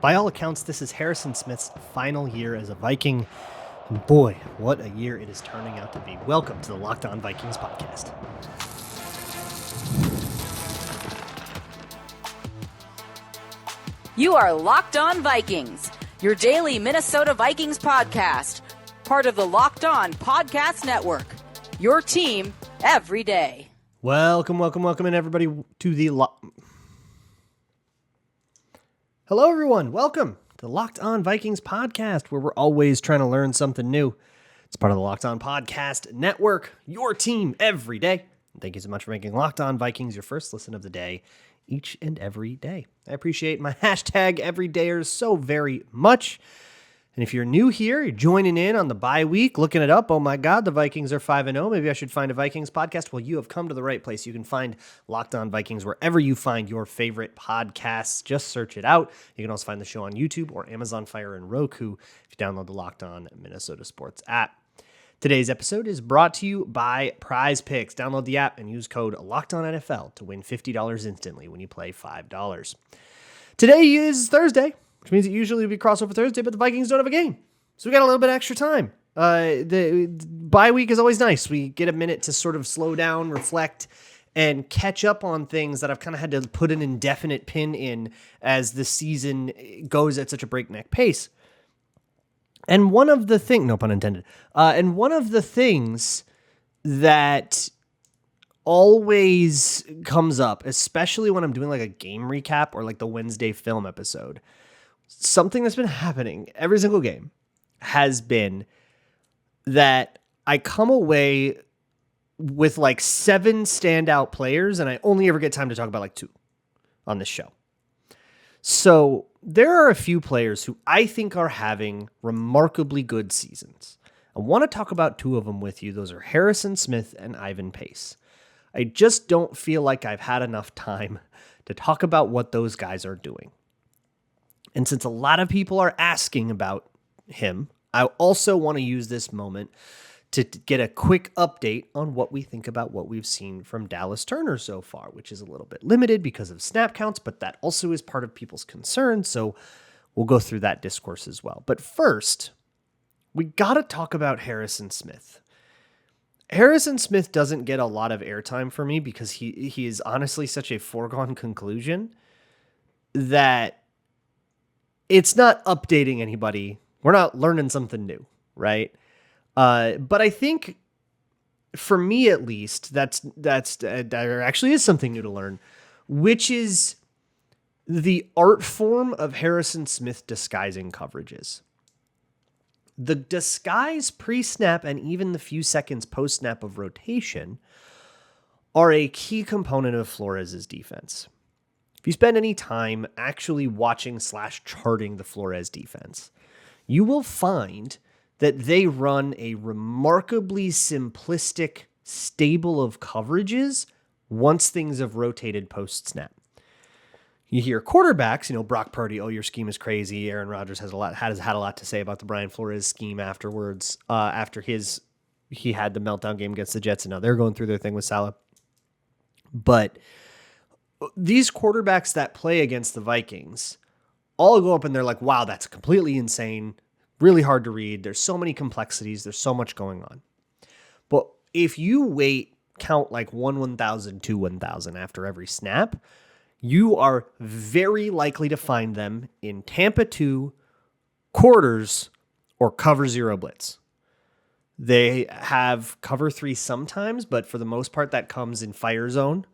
By all accounts, this is Harrison Smith's final year as a Viking. And boy, what a year it is turning out to be. Welcome to the Locked On Vikings podcast. You are Locked On Vikings, your daily Minnesota Vikings podcast, part of the Locked On Podcast Network, your team every day. Welcome, and everybody to the Hello, everyone. Welcome to the Locked On Vikings podcast, where we're always trying to learn something new. It's part of the Locked On Podcast Network, your team every day. And thank you so much for making Locked On Vikings your first listen of the day, each and every day. I appreciate my hashtag everydayers so very much. And if you're new here, you're joining in on the bye week, looking it up. Oh my God, the Vikings are 5-0. Maybe I should find a Vikings podcast. Well, you have come to the right place. You can find Locked On Vikings wherever you find your favorite podcasts. Just search it out. You can also find the show on YouTube or Amazon Fire and Roku if you download the Locked On Minnesota Sports app. Today's episode is brought to you by PrizePicks. Download the app and use code LOCKEDONNFL to win $50 instantly when you play $5. Today is Thursday, which means it usually would be crossover Thursday, but the Vikings don't have a game. So we got a little bit of extra time. The bye week is always nice. We get a minute to sort of slow down, reflect, and catch up on things that I've kind of had to put an indefinite pin in as the season goes at such a breakneck pace. And one of the things, no pun intended, and one of the things that always comes up, especially when I'm doing like a game recap or like the Wednesday film episode, something that's been happening every single game has been that I come away with like 7 standout players and I only ever get time to talk about like 2 on this show. So there are a few players who I think are having remarkably good seasons. I want to talk about 2 of them with you. Those are Harrison Smith and Ivan Pace. I just don't feel like I've had enough time to talk about what those guys are doing. And since a lot of people are asking about him, I also want to use this moment to get a quick update on what we think about what we've seen from Dallas Turner so far, which is a little bit limited because of snap counts, but that also is part of people's concerns. So we'll go through that discourse as well. But first, we got to talk about Harrison Smith. Harrison Smith doesn't get a lot of airtime for me because he is honestly such a foregone conclusion that it's not updating anybody. We're not learning something new, right? But I think, for me at least, there actually is something new to learn, which is the art form of Harrison Smith disguising coverages. The disguise pre-snap and even the few seconds post-snap of rotation are a key component of Flores' defense. If you spend any time actually watching / charting the Flores defense, you will find that they run a remarkably simplistic stable of coverages once things have rotated post-snap. You hear quarterbacks, Brock Purdy, oh, your scheme is crazy. Aaron Rodgers has had a lot to say about the Brian Flores scheme afterwards, after he had the meltdown game against the Jets, and now they're going through their thing with Salah. But these quarterbacks that play against the Vikings all go up and they're like, wow, that's completely insane, really hard to read. There's so many complexities. There's so much going on. But if you count like 1,000, 1,000 after every snap, you are very likely to find them in Tampa 2, quarters, or cover 0 blitz. They have cover 3 sometimes, but for the most part, that comes in fire zone,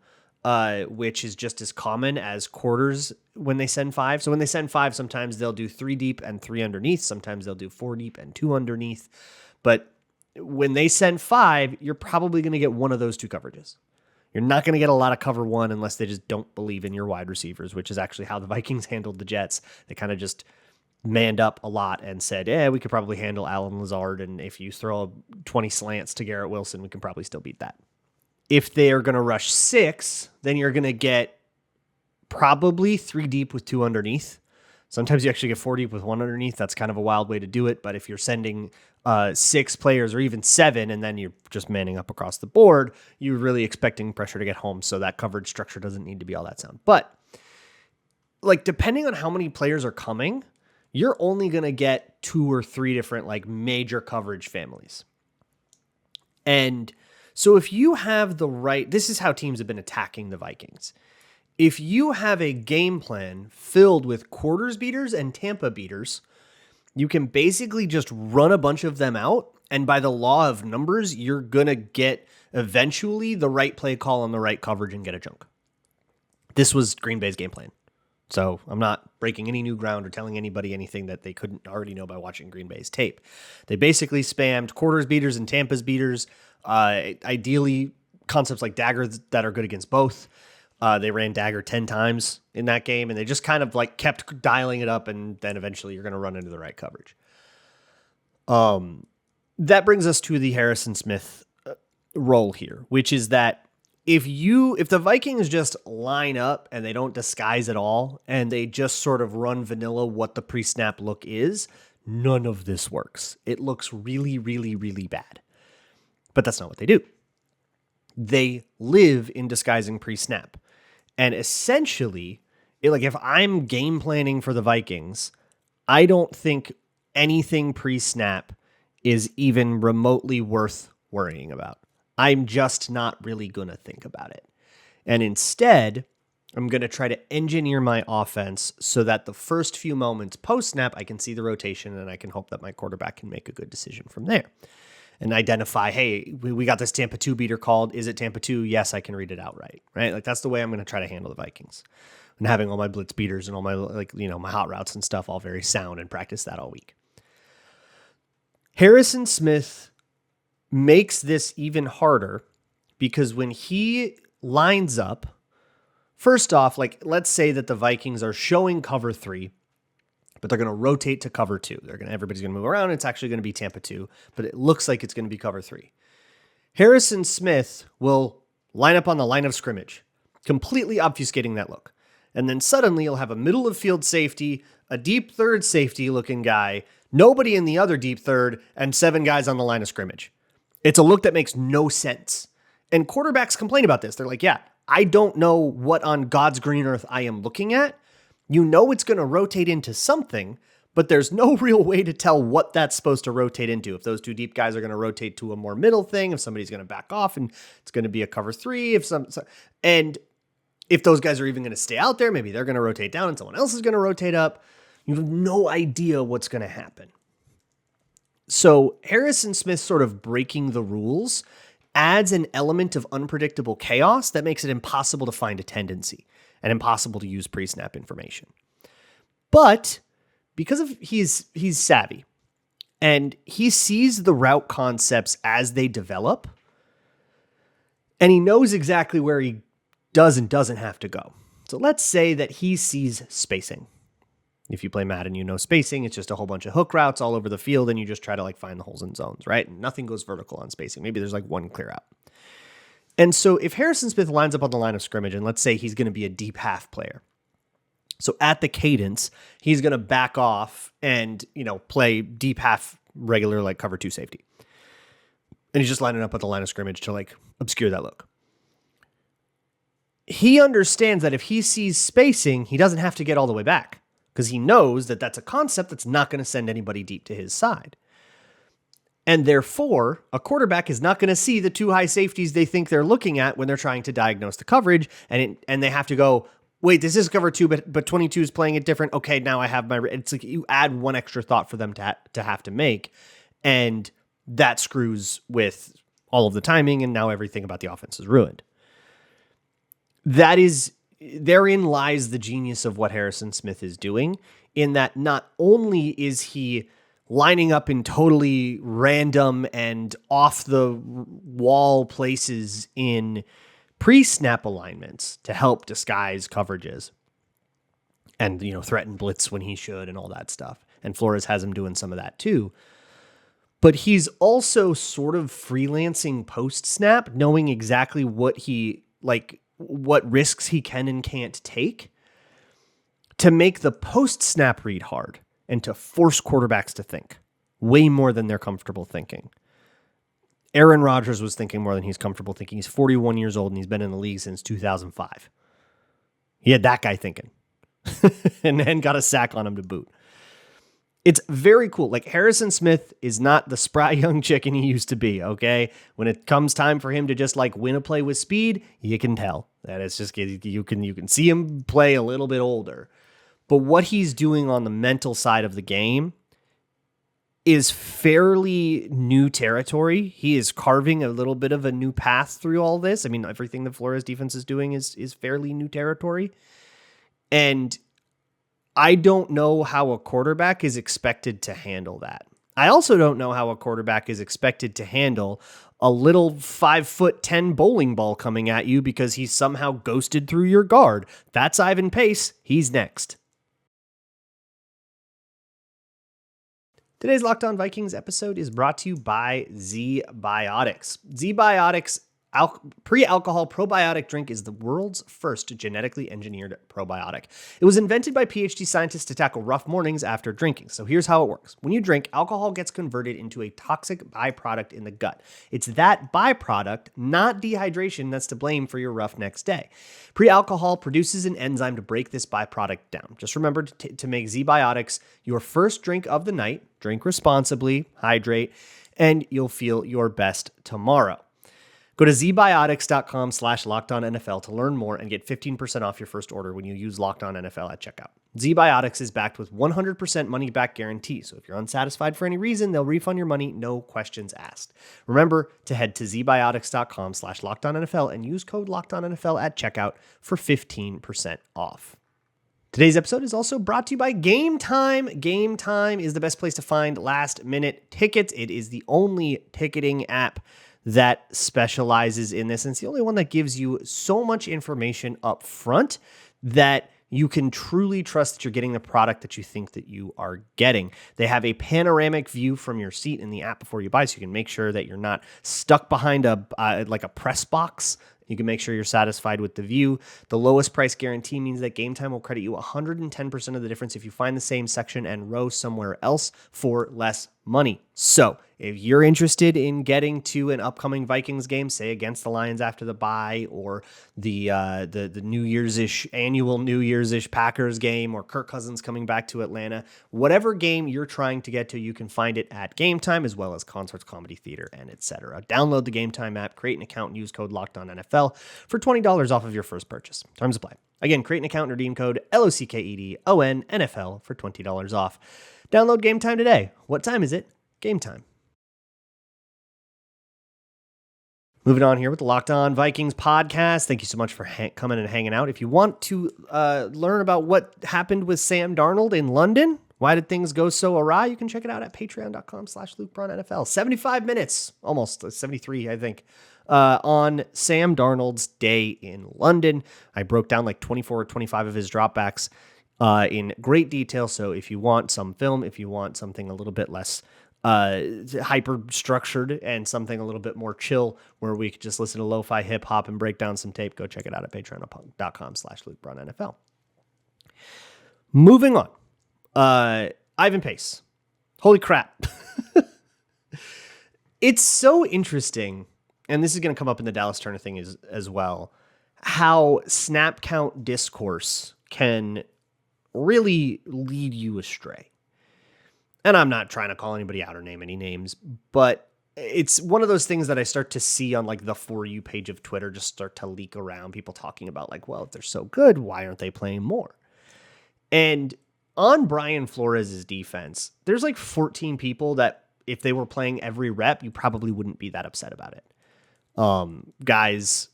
which is just as common as quarters when they send 5. So when they send 5, sometimes they'll do 3 deep and 3 underneath. Sometimes they'll do 4 deep and 2 underneath. But when they send 5, you're probably going to get one of those 2 coverages. You're not going to get a lot of cover 1 unless they just don't believe in your wide receivers, which is actually how the Vikings handled the Jets. They kind of just manned up a lot and said, we could probably handle Allen Lazard, and if you throw 20 slants to Garrett Wilson, we can probably still beat that. If they are going to rush 6, then you're going to get probably 3 deep with 2 underneath. Sometimes you actually get 4 deep with 1 underneath. That's kind of a wild way to do it. But if you're sending 6 players or even 7, and then you're just manning up across the board, you're really expecting pressure to get home. So that coverage structure doesn't need to be all that sound. But like, depending on how many players are coming, you're only going to get 2 or 3 different like major coverage families. And so if you have the right, this is how teams have been attacking the Vikings. If you have a game plan filled with quarters beaters and Tampa beaters, you can basically just run a bunch of them out. And by the law of numbers, you're going to get eventually the right play call on the right coverage and get a chunk. This was Green Bay's game plan. So I'm not breaking any new ground or telling anybody anything that they couldn't already know by watching Green Bay's tape. They basically spammed quarters beaters and Tampa's beaters. Ideally, concepts like dagger that are good against both. They ran dagger 10 times in that game, and they just kind of like kept dialing it up, and then eventually you're going to run into the right coverage. That brings us to the Harrison Smith role here, which is that if the Vikings just line up and they don't disguise at all, and they just sort of run vanilla what the pre-snap look is, none of this works. It looks really, really, really bad. But that's not what they do. They live in disguising pre-snap. And essentially, like if I'm game planning for the Vikings, I don't think anything pre-snap is even remotely worth worrying about. I'm just not really going to think about it. And instead, I'm going to try to engineer my offense so that the first few moments post-snap, I can see the rotation and I can hope that my quarterback can make a good decision from there. And identify, hey, we got this Tampa 2 beater called. Is it Tampa 2? Yes, I can read it outright, right? Like that's the way I'm going to try to handle the Vikings. And having all my blitz beaters and all my my hot routes and stuff all very sound and practice that all week. Harrison Smith makes this even harder because when he lines up, first off, like let's say that the Vikings are showing cover 3, but they're going to rotate to cover 2. Everybody's going to move around. It's actually going to be Tampa 2, but it looks like it's going to be cover 3. Harrison Smith will line up on the line of scrimmage, completely obfuscating that look. And then suddenly you'll have a middle of field safety, a deep third safety looking guy, nobody in the other deep third, and 7 guys on the line of scrimmage. It's a look that makes no sense. And quarterbacks complain about this. They're like, yeah, I don't know what on God's green earth I am looking at. You know it's going to rotate into something, but there's no real way to tell what that's supposed to rotate into. If those 2 deep guys are going to rotate to a more middle thing, if somebody's going to back off and it's going to be a cover 3, and if those guys are even going to stay out there, maybe they're going to rotate down and someone else is going to rotate up. You have no idea what's going to happen. So Harrison Smith sort of breaking the rules adds an element of unpredictable chaos that makes it impossible to find a tendency and impossible to use pre-snap information. But because of he's savvy and he sees the route concepts as they develop, and he knows exactly where he does and doesn't have to go. So let's say that he sees spacing. If you play Madden, you know spacing. It's just a whole bunch of hook routes all over the field, and you just try to like find the holes in zones, right? And nothing goes vertical on spacing. Maybe there's like one clear out. And so if Harrison Smith lines up on the line of scrimmage, and let's say he's going to be a deep half player. So at the cadence, he's going to back off and, play deep half regular, like cover 2 safety. And he's just lining up at the line of scrimmage to like obscure that look. He understands that if he sees spacing, he doesn't have to get all the way back, because he knows that that's a concept that's not going to send anybody deep to his side. And therefore, a quarterback is not going to see the 2 high safeties they think they're looking at when they're trying to diagnose the coverage, and they have to go, wait, this is cover 2, but 22 is playing it different. Okay, now I have my... It's like you add one extra thought for them to have to make, and that screws with all of the timing, and now everything about the offense is ruined. Therein lies the genius of what Harrison Smith is doing, in that not only is he lining up in totally random and off the wall places in pre-snap alignments to help disguise coverages and, threaten blitz when he should and all that stuff. And Flores has him doing some of that too. But he's also sort of freelancing post-snap, knowing exactly what risks he can and can't take to make the post-snap read hard and to force quarterbacks to think way more than they're comfortable thinking. Aaron Rodgers was thinking more than he's comfortable thinking. He's 41 years old and he's been in the league since 2005. He had that guy thinking. and then got a sack on him to boot. It's very cool. Like, Harrison Smith is not the spry young chicken he used to be, okay? When it comes time for him to just like win a play with speed, you can tell that it's just, you can see him play a little bit older. But what he's doing on the mental side of the game is fairly new territory. He is carving a little bit of a new path through all this. I mean, everything that Flores defense is doing is fairly new territory. And I don't know how a quarterback is expected to handle that. I also don't know how a quarterback is expected to handle a little 5'10" bowling ball coming at you because he's somehow ghosted through your guard. That's Ivan Pace. He's next. Today's Locked On Vikings episode is brought to you by Zbiotics. Zbiotics pre-alcohol probiotic drink is the world's first genetically engineered probiotic. It was invented by PhD scientists to tackle rough mornings after drinking. So here's how it works. When you drink, alcohol gets converted into a toxic byproduct in the gut. It's that byproduct, not dehydration, that's to blame for your rough next day. Pre-alcohol produces an enzyme to break this byproduct down. Just remember to make Zbiotics your first drink of the night. Drink responsibly, hydrate, and you'll feel your best tomorrow. Go to zbiotics.com/LockedOnNFL to learn more and get 15% off your first order when you use LockedOnNFL at checkout. Zbiotics is backed with 100% money-back guarantee, so if you're unsatisfied for any reason, they'll refund your money, no questions asked. Remember to head to zbiotics.com/LockedOnNFL and use code LockedOnNFL at checkout for 15% off. Today's episode is also brought to you by Gametime. Gametime is the best place to find last-minute tickets. It is the only ticketing app that specializes in this, and it's the only one that gives you so much information up front that you can truly trust that you're getting the product that you think that you are getting. They have a panoramic view from your seat in the app before you buy, so you can make sure that you're not stuck behind a press box. You can make sure you're satisfied with the view. The lowest price guarantee means that Gametime will credit you 110% of the difference if you find the same section and row somewhere else for less money. So if you're interested in getting to an upcoming Vikings game, say against the Lions after the bye, or the New Year's-ish, annual New Year's-ish Packers game, or Kirk Cousins coming back to Atlanta, whatever game you're trying to get to, you can find it at Gametime, as well as concerts, comedy, theater, and etc. Download the Gametime app, create an account, and use code LOCKEDONNFL for $20 off of your first purchase. Terms apply. Again, create an account and redeem code LOCKEDONNFL for $20 off. Download Gametime today. What time is it? Gametime. Moving on here with the Locked On Vikings podcast. Thank you so much for coming and hanging out. If you want to learn about what happened with Sam Darnold in London, why did things go so awry, you can check it out at patreon.com/LukeBraunNFL. 75 minutes, almost 73, I think, on Sam Darnold's day in London. I broke down like 24 or 25 of his dropbacks in great detail. So if you want some film, if you want something a little bit less hyper structured and something a little bit more chill where we could just listen to lo-fi hip hop and break down some tape, go check it out at patreon.com/LukeBraunNFL. Moving on. Ivan Pace. Holy crap. It's so interesting, and this is going to come up in the Dallas Turner thing as well, how snap count discourse can really lead you astray. And I'm not trying to call anybody out or name any names, but it's one of those things that I start to see on like the For You page of Twitter just start to leak around, people talking about like, well, if they're so good, why aren't they playing more? And on Brian Flores' defense, there's like 14 people that if they were playing every rep, you probably wouldn't be that upset about it. Guys,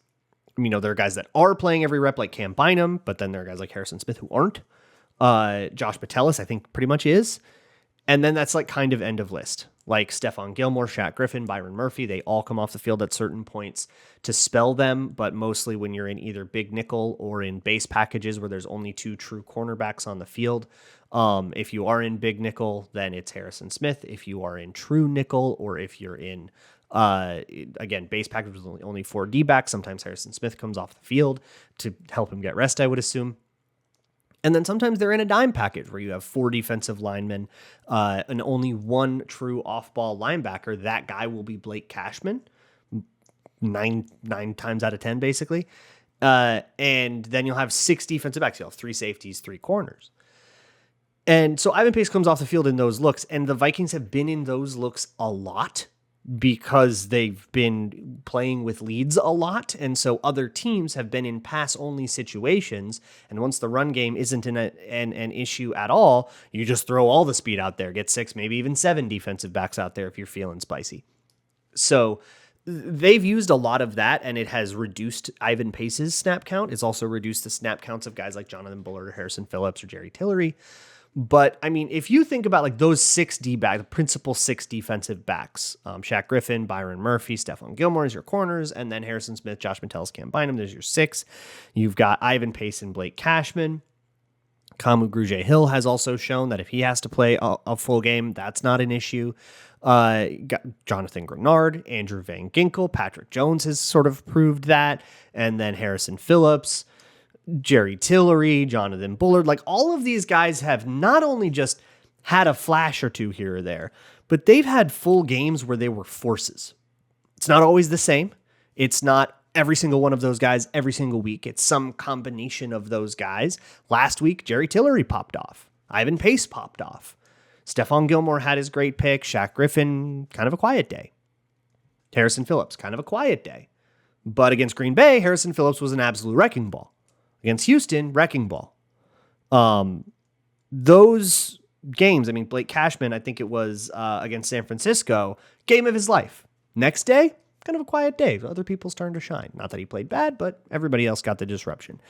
there are guys that are playing every rep like Cam Bynum, but then there are guys like Harrison Smith who aren't. Josh Patelis, I think, pretty much is. And then that's like kind of end of list. Like Stephon Gilmore, Shaq Griffin, Byron Murphy, they all come off the field at certain points to spell them, but mostly when you're in either big nickel or in base packages where there's only two true cornerbacks on the field. If you are in big nickel, then it's Harrison Smith. If you are in true nickel, or if you're in, again, base package with only 4 D-backs, sometimes Harrison Smith comes off the field to help him get rest, I would assume. And then sometimes they're in a dime package where you have 4 defensive linemen and only 1 true off-ball linebacker. That guy will be Blake Cashman, nine times out of 10, basically. And then you'll have 6 defensive backs. You'll have 3 safeties, 3 corners. And so Ivan Pace comes off the field in those looks, and the Vikings have been in those looks a lot because they've been playing with leads a lot. And so other teams have been in pass-only situations. And once the run game isn't an issue at all, you just throw all the speed out there, get 6, maybe even 7 defensive backs out there if you're feeling spicy. So they've used a lot of that, and it has reduced Ivan Pace's snap count. It's also reduced the snap counts of guys like Jonathan Bullard or Harrison Phillips or Jerry Tillery. But, I mean, if you think about like those 6 D-backs, the principal 6 defensive backs, Shaq Griffin, Byron Murphy, Stephon Gilmore is your corners, and then Harrison Smith, Josh Metellus, Cam Bynum, there's your 6. You've got Ivan Pace and Blake Cashman. Kamu Grugier-Hill has also shown that if he has to play a full game, that's not an issue. Got Jonathan Grenard, Andrew Van Ginkel, Patrick Jones has sort of proved that, and then Harrison Phillips, Jerry Tillery, Jonathan Bullard, like all of these guys have not only just had a flash or two here or there, but they've had full games where they were forces. It's not always the same. It's not every single one of those guys every single week. It's some combination of those guys. Last week, Jerry Tillery popped off. Ivan Pace popped off. Stephon Gilmore had his great pick. Shaq Griffin, kind of a quiet day. Harrison Phillips, kind of a quiet day. But against Green Bay, Harrison Phillips was an absolute wrecking ball. Against Houston, wrecking ball. Those games, I mean, Blake Cashman, I think it was against San Francisco, game of his life. Next day, kind of a quiet day. Other people's turn to shine. Not that he played bad, but everybody else got the disruption.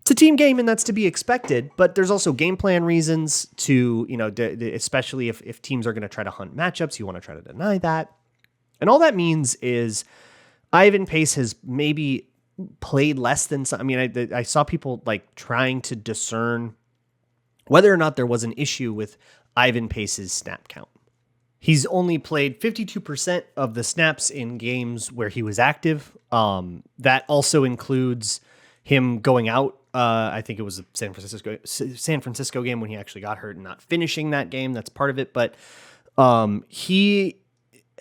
It's a team game, and that's to be expected, but there's also game plan reasons to, especially if teams are going to try to hunt matchups, you want to try to deny that. And all that means is Ivan Pace has maybe played less than some. I mean, I saw people like trying to discern whether or not there was an issue with Ivan Pace's snap count. He's only played 52% of the snaps in games where he was active. That also includes him going out. I think it was a San Francisco game when he actually got hurt and not finishing that game. That's part of it. But he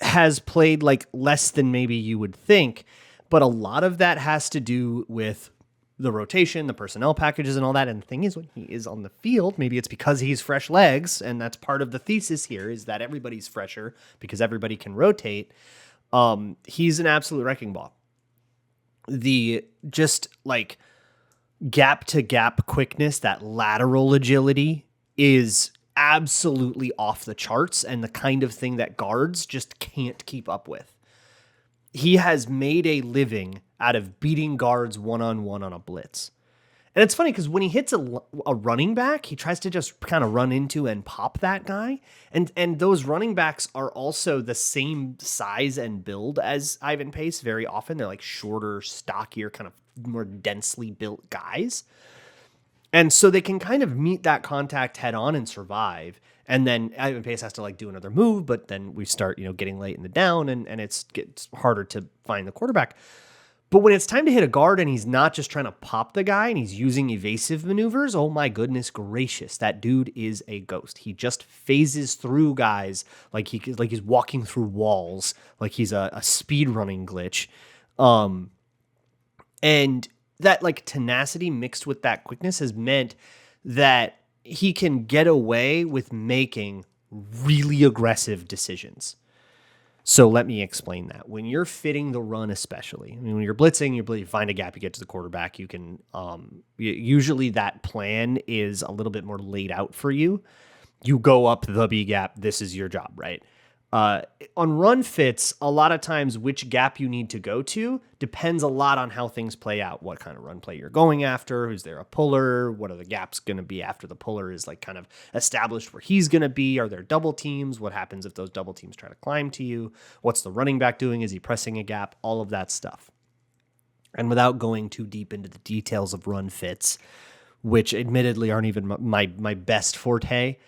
has played like less than maybe you would think. But a lot of that has to do with the rotation, the personnel packages and all that. And the thing is, when he is on the field, maybe it's because he's fresh legs. And that's part of the thesis here is that everybody's fresher because everybody can rotate. He's an absolute wrecking ball. The just like gap to gap quickness, that lateral agility is absolutely off the charts and the kind of thing that guards just can't keep up with. He has made a living out of beating guards one-on-one on a blitz. And it's funny because when he hits a running back, he tries to just kind of run into and pop that guy. And those running backs are also the same size and build as Ivan Pace very often. They're like shorter, stockier, kind of more densely built guys. And so they can kind of meet that contact head on and survive. And then Ivan Pace has to like do another move, but then we start, getting late in the down and it gets harder to find the quarterback. But when it's time to hit a guard and he's not just trying to pop the guy and he's using evasive maneuvers, oh my goodness gracious, that dude is a ghost. He just phases through guys like he's walking through walls, like he's a speed running glitch. And that like tenacity mixed with that quickness has meant that he can get away with making really aggressive decisions. So let me explain that. When you're fitting the run, especially, I mean, when you're blitzing, you find a gap, you get to the quarterback, you can, usually that plan is a little bit more laid out for you. You go up the B gap, this is your job, right? On run fits, a lot of times which gap you need to go to depends a lot on how things play out, what kind of run play you're going after, is there a puller, what are the gaps going to be after the puller is like kind of established where he's going to be, are there double teams, what happens if those double teams try to climb to you, what's the running back doing, is he pressing a gap, all of that stuff. And without going too deep into the details of run fits, which admittedly aren't even my best forte,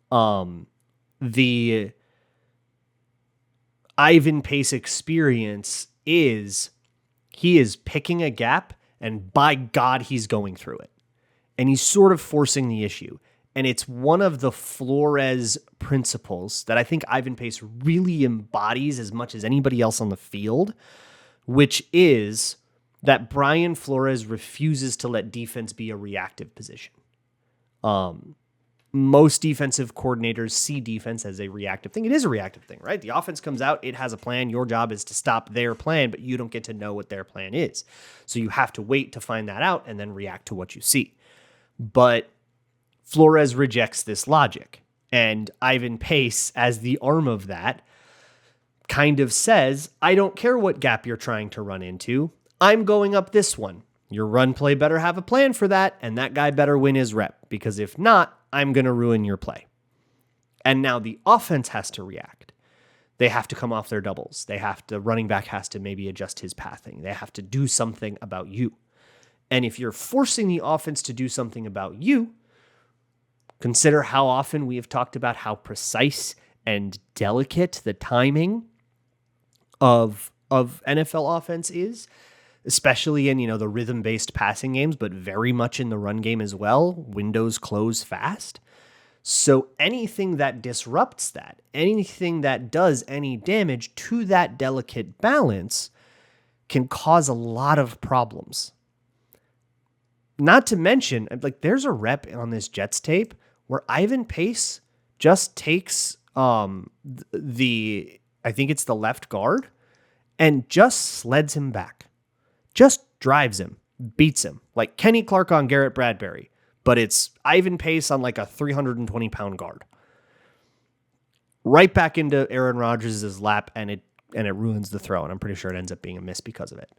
the Ivan Pace experience is he is picking a gap and by God, he's going through it. And he's sort of forcing the issue. And it's one of the Flores principles that I think Ivan Pace really embodies as much as anybody else on the field, which is that Brian Flores refuses to let defense be a reactive position. Most defensive coordinators see defense as a reactive thing. It is a reactive thing, right? The offense comes out, it has a plan. Your job is to stop their plan, but you don't get to know what their plan is. So you have to wait to find that out and then react to what you see. But Flores rejects this logic. And Ivan Pace, as the arm of that, kind of says, I don't care what gap you're trying to run into. I'm going up this one. Your run play better have a plan for that, and that guy better win his rep, because if not, I'm going to ruin your play. And now the offense has to react. They have to come off their doubles. Running back has to maybe adjust his pathing. They have to do something about you. And if you're forcing the offense to do something about you, consider how often we have talked about how precise and delicate the timing of NFL offense is, especially in, the rhythm-based passing games, but very much in the run game as well. Windows close fast. So anything that disrupts that, anything that does any damage to that delicate balance can cause a lot of problems. Not to mention, there's a rep on this Jets tape where Ivan Pace just takes I think it's the left guard, and just sleds him back. Just drives him, beats him, like Kenny Clark on Garrett Bradbury, but it's Ivan Pace on like a 320-pound guard. Right back into Aaron Rodgers' lap, and it ruins the throw, and I'm pretty sure it ends up being a miss because of it.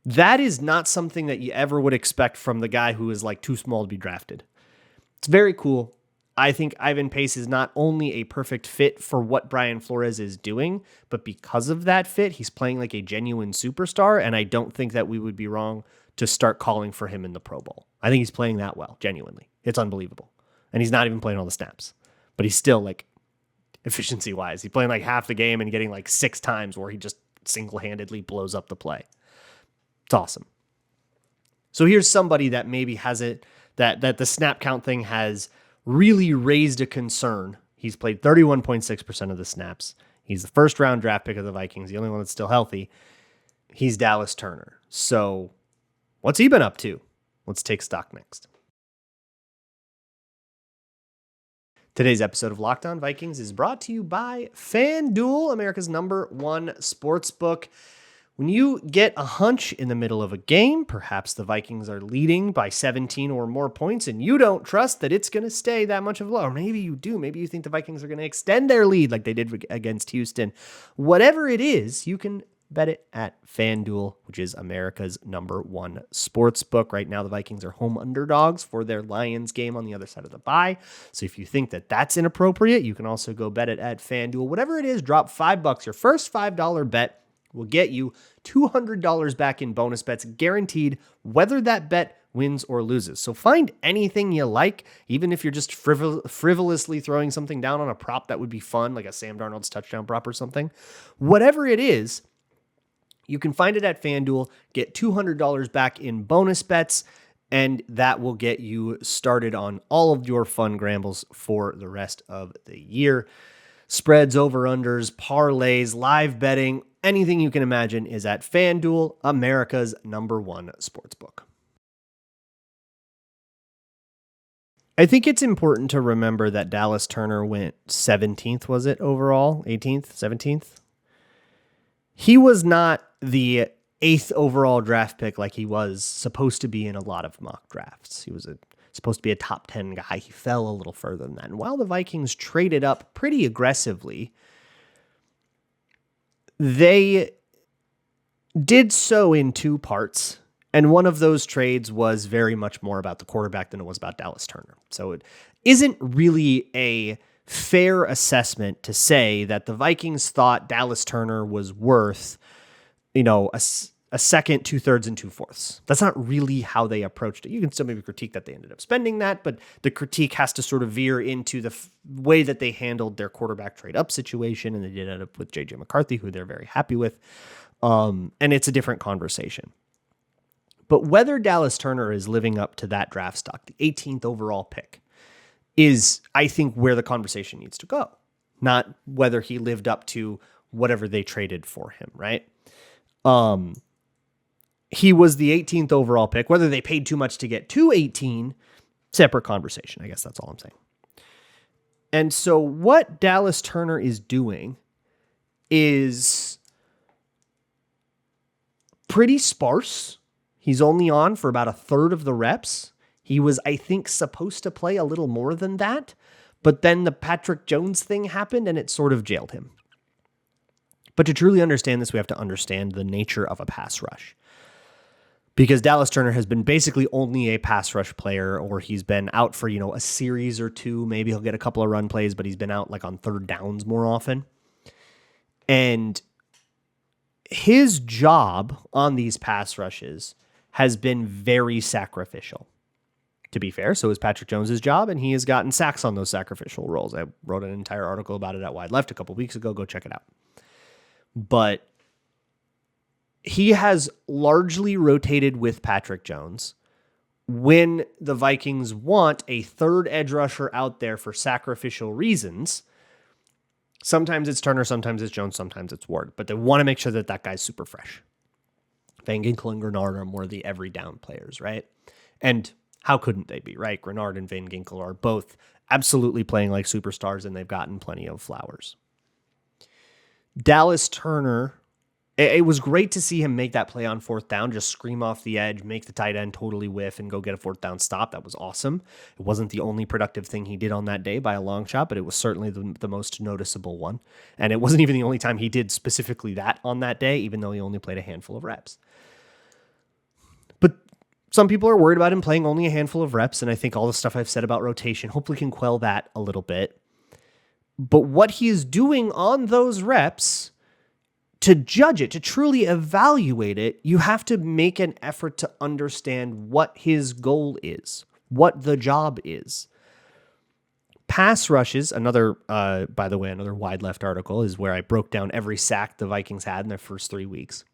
That is not something that you ever would expect from the guy who is like too small to be drafted. It's very cool. I think Ivan Pace is not only a perfect fit for what Brian Flores is doing, but because of that fit, he's playing like a genuine superstar, and I don't think that we would be wrong to start calling for him in the Pro Bowl. I think he's playing that well, genuinely. It's unbelievable. And he's not even playing all the snaps, but he's still like efficiency-wise. He's playing like half the game and getting like 6 times where he just single-handedly blows up the play. It's awesome. So here's somebody that maybe has it, that the snap count thing has really raised a concern. He's played 31.6% of the snaps. He's the first round draft pick of the Vikings, the only one that's still healthy. He's Dallas Turner. So what's he been up to? Let's take stock next. Today's episode of Locked On Vikings is brought to you by FanDuel, America's #1 sportsbook. When you get a hunch in the middle of a game, perhaps the Vikings are leading by 17 or more points, and you don't trust that it's going to stay that much of a low. Or maybe you do. Maybe you think the Vikings are going to extend their lead like they did against Houston. Whatever it is, you can bet it at FanDuel, which is America's #1 sportsbook. Right now, the Vikings are home underdogs for their Lions game on the other side of the bye. So if you think that that's inappropriate, you can also go bet it at FanDuel. Whatever it is, drop $5. Your first $5 bet will get you $200 back in bonus bets, guaranteed, whether that bet wins or loses. So find anything you like, even if you're just frivolously throwing something down on a prop that would be fun, like a Sam Darnold's touchdown prop or something. Whatever it is, you can find it at FanDuel, get $200 back in bonus bets, and that will get you started on all of your fun grambles for the rest of the year. Spreads, over-unders, parlays, live betting, anything you can imagine is at FanDuel, America's #1 sportsbook. I think it's important to remember that Dallas Turner went 17th, was it overall? 18th, 17th? He was not the 8th overall draft pick like he was supposed to be in a lot of mock drafts. He was supposed to be a top 10 guy. He fell a little further than that. And while the Vikings traded up pretty aggressively, they did so in 2 parts. And one of those trades was very much more about the quarterback than it was about Dallas Turner. So it isn't really a fair assessment to say that the Vikings thought Dallas Turner was worth, a second, 2/3, and 2/4. That's not really how they approached it. You can still maybe critique that they ended up spending that, but the critique has to sort of veer into the way that they handled their quarterback trade up situation, and they did end up with JJ McCarthy, who they're very happy with. And it's a different conversation. But whether Dallas Turner is living up to that draft stock, the 18th overall pick, is, I think, where the conversation needs to go. Not whether he lived up to whatever they traded for him, right? he was the 18th overall pick. Whether they paid too much to get to 18, separate conversation. I guess that's all I'm saying. And so what Dallas Turner is doing is pretty sparse. He's only on for about a third of the reps. He was, I think, supposed to play a little more than that, but then the Patrick Jones thing happened and it sort of jailed him. But to truly understand this, we have to understand the nature of a pass rush. Because Dallas Turner has been basically only a pass rush player, or he's been out for, a series or two. Maybe he'll get a couple of run plays, but he's been out like on third downs more often. And his job on these pass rushes has been very sacrificial. To be fair, so is Patrick Jones's job, and he has gotten sacks on those sacrificial roles. I wrote an entire article about it at Wide Left a couple weeks ago. Go check it out. But he has largely rotated with Patrick Jones when the Vikings want a third edge rusher out there for sacrificial reasons. Sometimes it's Turner, sometimes it's Jones, sometimes it's Ward, but they want to make sure that that guy's super fresh. Van Ginkel and Grenard are more the every down players, right? And how couldn't they be, right? Grenard and Van Ginkel are both absolutely playing like superstars, and they've gotten plenty of flowers. Dallas Turner, it was great to see him make that play on fourth down, just scream off the edge, make the tight end totally whiff, and go get a fourth down stop. That was awesome. It wasn't the only productive thing he did on that day by a long shot, but it was certainly the most noticeable one. And it wasn't even the only time he did specifically that on that day, even though he only played a handful of reps. But some people are worried about him playing only a handful of reps, and I think all the stuff I've said about rotation hopefully can quell that a little bit. But what he is doing on those reps, to judge it, to truly evaluate it, you have to make an effort to understand what his goal is, what the job is. Pass rushes, by the way, another Wide Left article is where I broke down every sack the Vikings had in their first 3 weeks.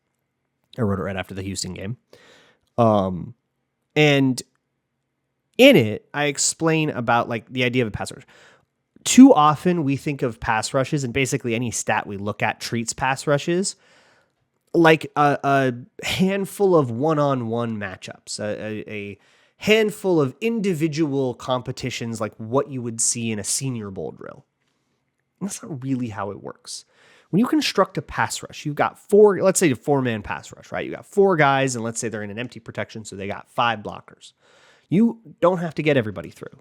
I wrote it right after the Houston game. And in it, I explain about the idea of a pass rush. Too often we think of pass rushes, and basically any stat we look at treats pass rushes like a handful of one-on-one matchups, a handful of individual competitions like what you would see in a Senior Bowl drill. And that's not really how it works. When you construct a pass rush, you've got let's say a 4-man pass rush, right? You got 4 guys, and let's say they're in an empty protection, so they got 5 blockers. You don't have to get everybody through.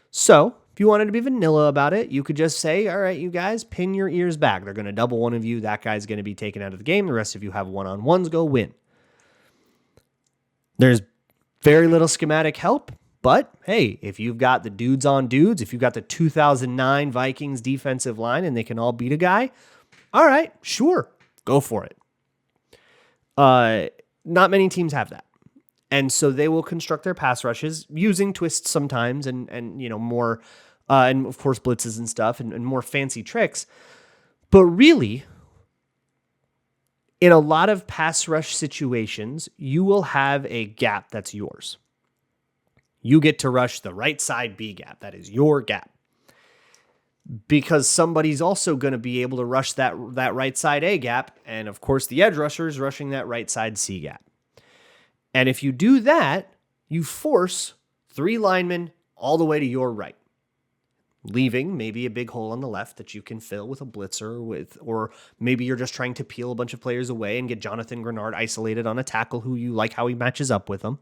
So if you wanted to be vanilla about it, you could just say, all right, you guys, pin your ears back. They're going to double one of you. That guy's going to be taken out of the game. The rest of you have one-on-ones. Go win. There's very little schematic help, but hey, if you've got the dudes on dudes, if you've got the 2009 Vikings defensive line and they can all beat a guy, all right, sure, go for it. Not many teams have that. And so they will construct their pass rushes using twists sometimes and more, and of course blitzes and stuff and more fancy tricks. But really, in a lot of pass rush situations, you will have a gap that's yours. You get to rush the right side B gap. That is your gap. Because somebody's also going to be able to rush that right side A gap. And of course, the edge rusher is rushing that right side C gap. And if you do that, you force 3 linemen all the way to your right, leaving maybe a big hole on the left that you can fill with a blitzer or maybe you're just trying to peel a bunch of players away and get Jonathan Grenard isolated on a tackle who you like how he matches up with them.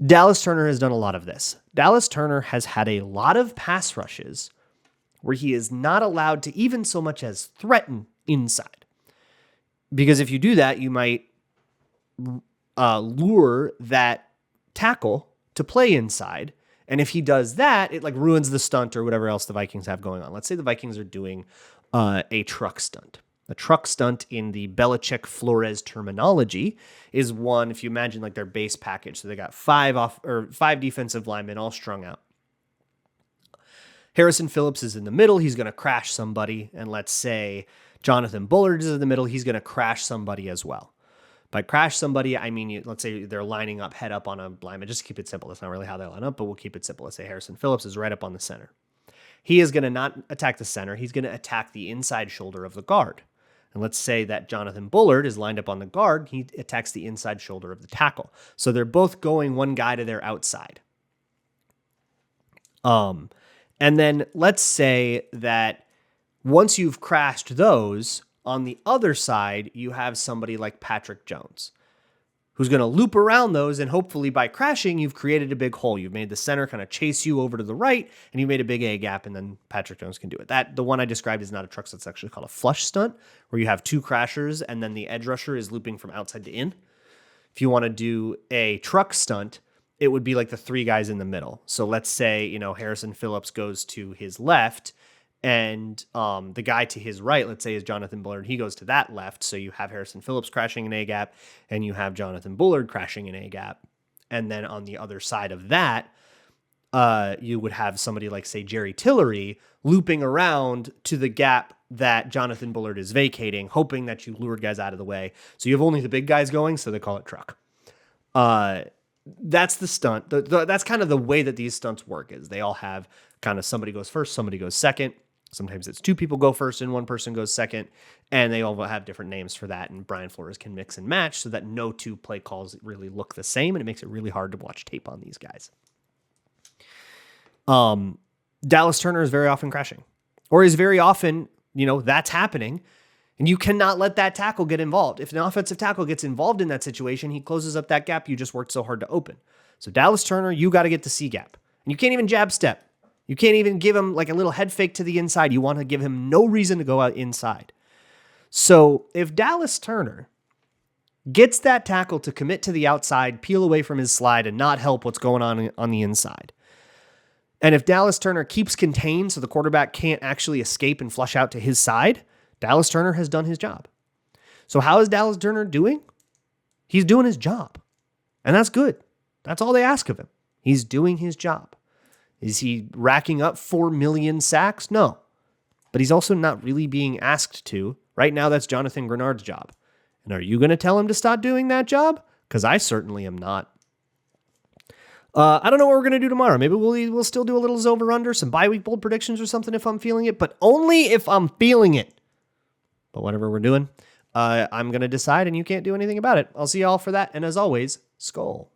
Dallas Turner has done a lot of this. Dallas Turner has had a lot of pass rushes where he is not allowed to even so much as threaten inside. Because if you do that, you might lure that tackle to play inside. And if he does that, it ruins the stunt or whatever else the Vikings have going on. Let's say the Vikings are doing a truck stunt. A truck stunt in the Belichick-Flores terminology is one, if you imagine their base package. So they got 5 defensive linemen all strung out. Harrison Phillips is in the middle. He's going to crash somebody. And let's say Jonathan Bullard is in the middle. He's going to crash somebody as well. By crash somebody, I mean, let's say they're lining up head up on a lineman. Just to keep it simple. That's not really how they line up, but we'll keep it simple. Let's say Harrison Phillips is right up on the center. He is going to not attack the center. He's going to attack the inside shoulder of the guard. And let's say that Jonathan Bullard is lined up on the guard. He attacks the inside shoulder of the tackle. So they're both going one guy to their outside. And then let's say that once you've crashed those, on the other side, you have somebody like Patrick Jones, who's going to loop around those, and hopefully by crashing, you've created a big hole. You've made the center kind of chase you over to the right, and you made a big A gap, and then Patrick Jones can do it. The one I described is not a truck, so it's actually called a flush stunt, where you have 2 crashers, and then the edge rusher is looping from outside to in. If you want to do a truck stunt, it would be like the 3 guys in the middle. So let's say, Harrison Phillips goes to his left, and the guy to his right, let's say, is Jonathan Bullard. He goes to that left. So you have Harrison Phillips crashing an A gap, and you have Jonathan Bullard crashing an A gap. And then on the other side of that, you would have somebody like, say, Jerry Tillery looping around to the gap that Jonathan Bullard is vacating, hoping that you lured guys out of the way. So you have only the big guys going, so they call it truck. That's the stunt. That's kind of the way that these stunts work, is they all have kind of somebody goes first, somebody goes second. Sometimes it's 2 people go first and 1 person goes second, and they all have different names for that. And Brian Flores can mix and match so that no 2 play calls really look the same, and it makes it really hard to watch tape on these guys. Dallas Turner is very often crashing, or is very often, that's happening, and you cannot let that tackle get involved. If an offensive tackle gets involved in that situation, he closes up that gap you just worked so hard to open. So Dallas Turner, you got to get the C gap, and you can't even jab step. You can't even give him like a little head fake to the inside. You want to give him no reason to go out inside. So if Dallas Turner gets that tackle to commit to the outside, peel away from his slide, and not help what's going on the inside, and if Dallas Turner keeps contained so the quarterback can't actually escape and flush out to his side, Dallas Turner has done his job. So how is Dallas Turner doing? He's doing his job. And that's good. That's all they ask of him. He's doing his job. Is he racking up 4 million sacks? No. But he's also not really being asked to. Right now, that's Jonathan Grenard's job. And are you going to tell him to stop doing that job? Because I certainly am not. I don't know what we're going to do tomorrow. Maybe we'll still do a little over-under, some bye-week bold predictions or something if I'm feeling it, but only if I'm feeling it. But whatever we're doing, I'm going to decide, and you can't do anything about it. I'll see y'all for that. And as always, Skol.